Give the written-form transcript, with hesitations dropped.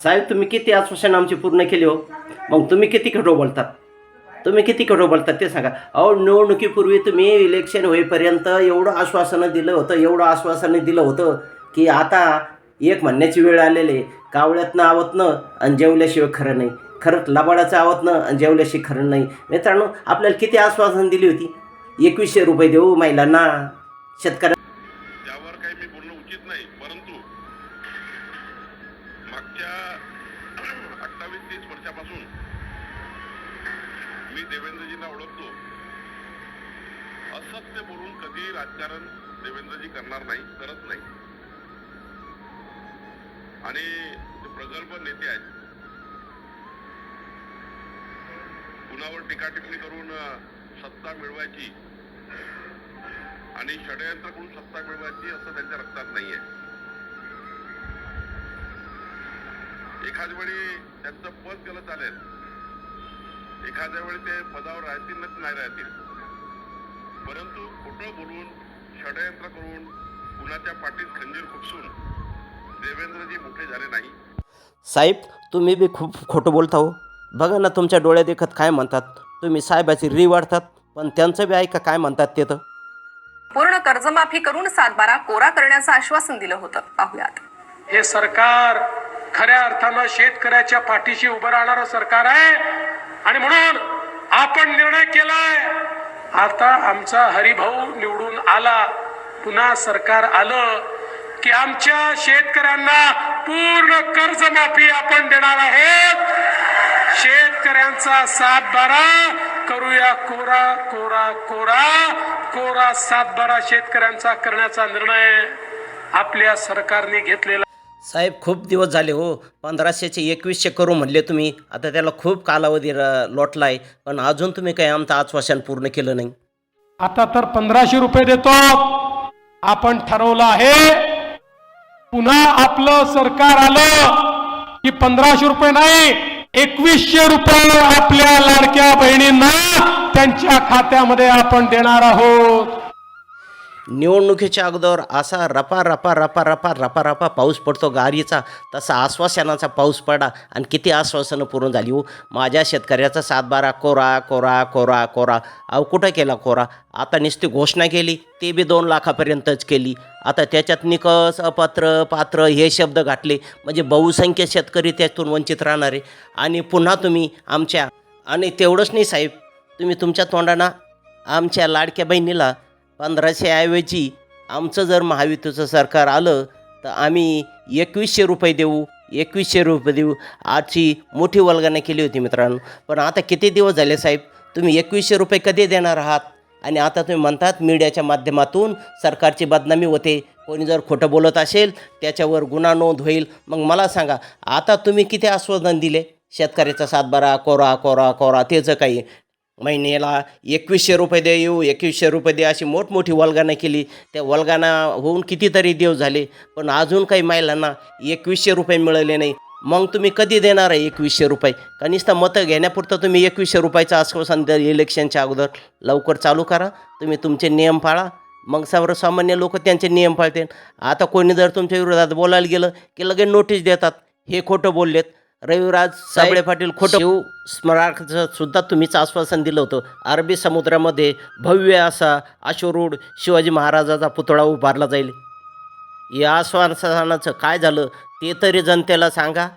साहेब तुम्ही किती आश्वासन आमची पूर्ण केली हो, मग तुम्ही किती खोटं बोलतात? तुम्ही किती खोटं बोलतात ते सांगा. अहो निवडणुकीपूर्वी तुम्ही इलेक्शन होईपर्यंत एवढं आश्वासनं दिलं होतं, एवढं आश्वासनं दिलं होतं की आता एक म्हणण्याची वेळ आलेली आहे. कावळ्यातनं आवतनं आणि जेवल्याशिवाय खरं नाही, खरंच लबाडाचं आवतनं आणि जेवल्याशिवाय खरं नाही. मित्रांनो आपल्याला किती आश्वासन दिली होती? 2100 रुपये देऊ महिलांना, शेतकऱ्यांना. त्यावर काही मी बोलणं उचित नाही, परंतु मागच्या 28-30 वर्षापासून मी देवेंद्रजींना ओळखतो. असत्य बोलून कधी राजकारण देवेंद्रजी करणार नाही, करत नाही. आणि ते प्रगल्भ नेते आहेत. कुणावर टीका टिप्पणी करून सत्ता मिळवायची आणि षडयंत्र करून सत्ता मिळवायची असं त्यांच्या रक्तात नाहीये. एखाद्या वेळी त्यांचं पद गेलं चालेल, एखाद्या वेळी ते पदावर राहतील नाही राहतील, परंतु खोटं बोलून षडयंत्र करून कुणाच्या पाठीत खंजीर खुपसून देवेंद्रजी मोठे झाले नाही. साहेब तुम्ही बी खूप खोटं बोलता हो. बघा ना तुमच्या डोळ्यात देखत काय म्हणतात. तुम्ही साहेबाची री वाढतात, पण त्यांचं बी ऐका काय म्हणतात ते. तर पूर्ण कर्जमाफी करून 7/12 कोरा करण्याचं आश्वासन दिलं होतं. पाहूयात. हे सरकार खऱ्या अर्थानं शेतकऱ्याच्या पाठीशी उभं राहणारं सरकार आहे आणि म्हणून आपण निर्णय केलाय. आता आमचा हरिभाऊ निवडून आला, पुन्हा सरकार आलं की आमच्या शेतकऱ्यांना पूर्ण कर्जमाफी आपण देणार आहोत. शेतकऱ्यांचा 7/12 करूया कोरा कोरा कोरा कोरा. 7/12 शेतकऱ्यांचा करण्याचा निर्णय आपल्या सरकारने घेतलेला. साहेब खूप दिवस झाले हो. 1500चे 2100 करू म्हणले तुम्ही. आता त्याला खूप कालावधी लोटला आहे, पण अजून तुम्ही काही आमचं आश्वासन पूर्ण केलं नाही. आता तर 1500 रुपये देतो. आपण ठरवलं आहे पुन्हा आपलं सरकार आलं की 1500 रुपये नाही, 2100 रुपये आपल्या लाडक्या बहिणींना त्यांच्या खात्यामध्ये आपण देणार आहोत. निवडणुकीच्या अगोदर असा रपा रपा रपा रपा रपा रपा पाऊस पडतो गारीचा, तसा आश्वासनाचा पाऊस पडा आणि किती आश्वासनं पूर्ण झाली हो. माझ्या शेतकऱ्याचा 7/12 कोरा कोरा कोरा कोरा. अहो कुठं केला कोरा? आता नुसती घोषणा केली, ते बी 2 लाखापर्यंतच केली. आता त्याच्यात निकष अपात्र पात्र हे शब्द घातले, म्हणजे बहुसंख्य शेतकरी त्यातून वंचित राहणार आहे. आणि पुन्हा तुम्ही आमच्या, आणि तेवढंच नाही साहेब, तुम्ही तुमच्या तोंडानं आमच्या लाडक्या बहिणीला 1500 ऐवजी आमचं जर महायुतीचं सरकार आलं तर आम्ही 2100 रुपये देऊ, 2100 रुपये देऊ. आजची मोठी वल्गना केली होती मित्रांनो. पण आता किती दिवस झाले साहेब, तुम्ही 2100 रुपये कधी देणार आहात? आणि आता तुम्ही म्हणतात मीडियाच्या माध्यमातून सरकारची बदनामी होते, कोणी जर खोटं बोलत असेल त्याच्यावर गुन्हा नोंद होईल. मग मला सांगा, आता तुम्ही किती आश्वासन दिले? शेतकऱ्याचा 7/12 कोरा कोरा कोरा, त्याचं काही महिन्याला 2100 रुपये दे येऊ, 2100 रुपये दे, अशी मोठमोठी वल्गना केली. त्या वल्गना होऊन कितीतरी दिवस झाले, पण अजून काही महिलांना 2100 रुपये मिळाले नाही. मग तुम्ही कधी देणार आहे 2100 रुपये? का नुसतं मतं घेण्यापुरतं तुम्ही 2100 रुपयाचं आश्वासन द्या इलेक्शनच्या अगोदर? लवकर चालू करा, तुम्ही तुमचे नियम पाळा, मग सर्वसामान्य लोक त्यांचे नियम पाळतील. आता कोणी जर तुमच्या विरोधात बोलायला गेलं की लगेच नोटीस देतात, हे खोटं बोललेत. रविराज साबळे पाटील खोटं. शिव स्मारकाचं सुद्धा तुम्हीच आश्वासन दिलं होतं. अरबी समुद्रामध्ये भव्य असा अश्वरूढ शिवाजी महाराजाचा पुतळा उभारला जाईल. या आश्वासनाचं काय झालं ते तरी जनतेला सांगा.